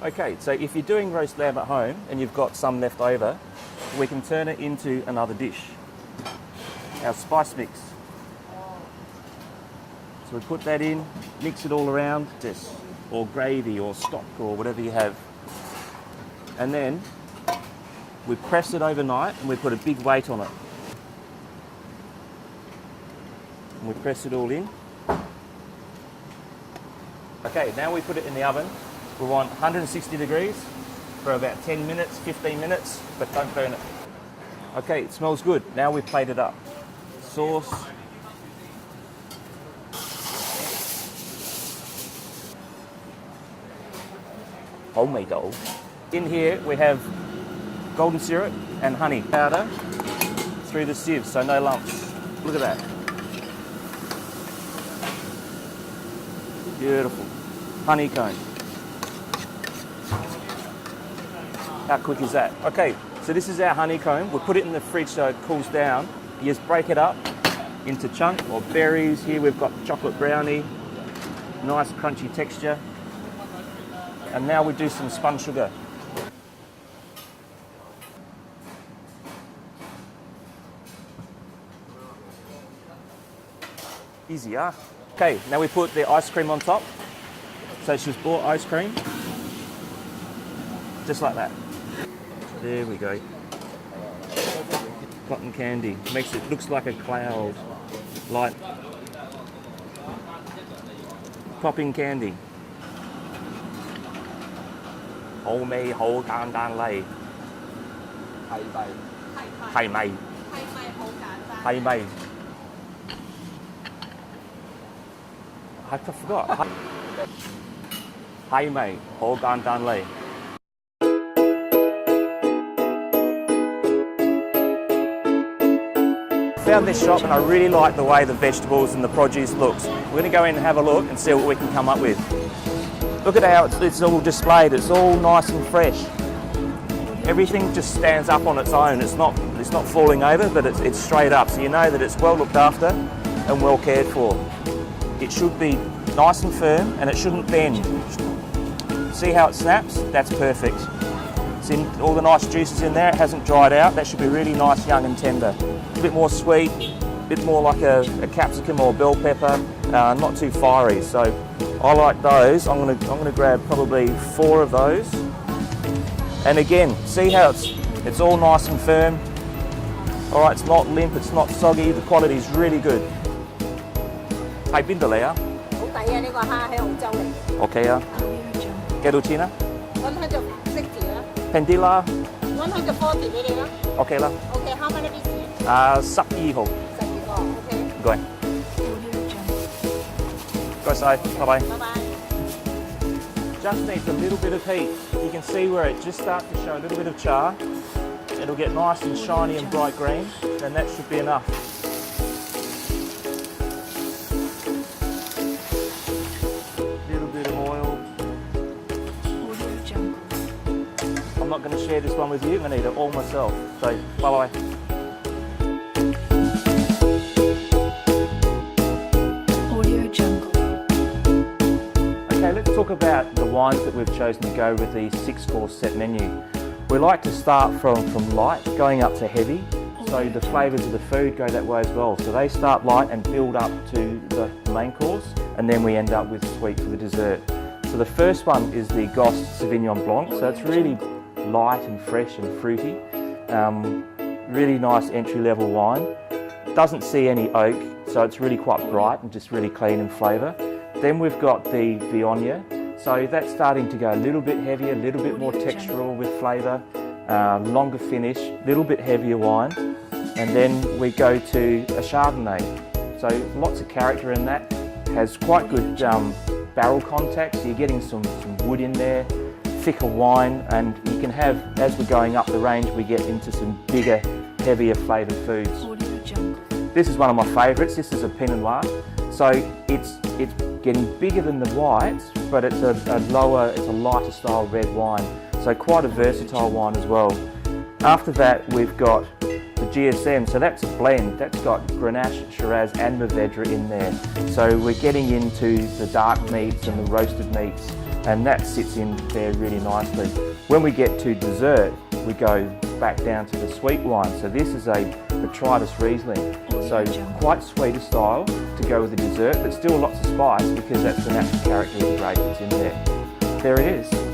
Okay, so if you're doing roast lamb at home and you've got some left over, we can turn it into another dish. Our spice mix. So we put that in, mix it all around, or gravy or stock or whatever you have. And then we press it overnight and we put a big weight on it. And we press it all in. Okay, now we put it in the oven. We want 160 degrees for about 10 minutes, 15 minutes, but don't burn it. Okay, it smells good. Now we plate it up. Sauce. Homemade dough. In here we have golden syrup and honey powder through the sieve, so no lumps. Look at that. Beautiful. Honeycomb. How quick is that? Okay, so this is our honeycomb. We'll put it in the fridge so it cools down. You just break it up into chunks or berries. Here we've got chocolate brownie, nice crunchy texture. And now we do some spun sugar. Easy, huh? Okay, now we put the ice cream on top. So it's just bought ice cream. Just like that. There we go. Cotton candy. Makes it, looks like a cloud. Light. Popping candy. Hổ mê hổ can dan lay. Thầy mày. Thầy mày. I forgot. Thầy mày hổ can dan lay. Found this shop and I really like the way the vegetables and the produce looks. We're going to go in and have a look and see what we can come up with. Look at how it's all displayed. It's all nice and fresh. Everything just stands up on its own. It's not falling over, but it's straight up. So you know that it's well looked after and well cared for. It should be nice and firm and it shouldn't bend. See how it snaps? That's perfect. It's in all the nice juices in there. It hasn't dried out. That should be really nice, young and tender. A bit more sweet, a bit more like a capsicum or bell pepper. Not too fiery. So I like those. I'm gonna grab probably 4 of those. And again, see how it's all nice and firm. All right, it's not limp, it's not soggy. The quality is really good. Hey, bin được à? Okay à. Cappuccino? 160 啦。 Pendila? 140俾你啦。Okay 啦。Okay, how many pieces? 12號。12個 ，OK。唔該。唔該晒，拜拜。拜拜。 Just needs a little bit of heat. You can see where it just starts to show a little bit of char. It'll get nice and shiny and bright green, and that should be enough. Little bit of oil. I'm not going to share this one with you. I'm going to eat it all myself. So, bye-bye. Okay, let's talk about the wines that we've chosen to go with the 6-course set menu. We like to start from light, going up to heavy, so the flavours of the food go that way as well. So they start light and build up to the main course, and then we end up with sweet for the dessert. So the first one is the Goss Sauvignon Blanc, so it's really light and fresh and fruity. Really nice entry-level wine. Doesn't see any oak, so it's really quite bright and just really clean in flavour. Then we've got the Viognier. So that's starting to go a little bit heavier, a little bit more textural with flavour, longer finish, a little bit heavier wine. And then we go to a Chardonnay. So lots of character in that, has quite good barrel contact, so you're getting some wood in there, thicker wine, and you can have, as we're going up the range, we get into some bigger, heavier flavoured foods. This is one of my favourites. This is a Pinot Noir. So it's getting bigger than the whites, but it's a lighter style red wine. So quite a versatile wine as well. After that, we've got the GSM. So that's a blend. That's got Grenache, Shiraz and Mourvedre in there. So we're getting into the dark meats and the roasted meats. and that sits in there really nicely. When we get to dessert, we go back down to the sweet wine. So this is a Botrytis Riesling, so quite sweeter style to go with the dessert, but still lots of spice because that's the natural character of the grape that's in there. There it is.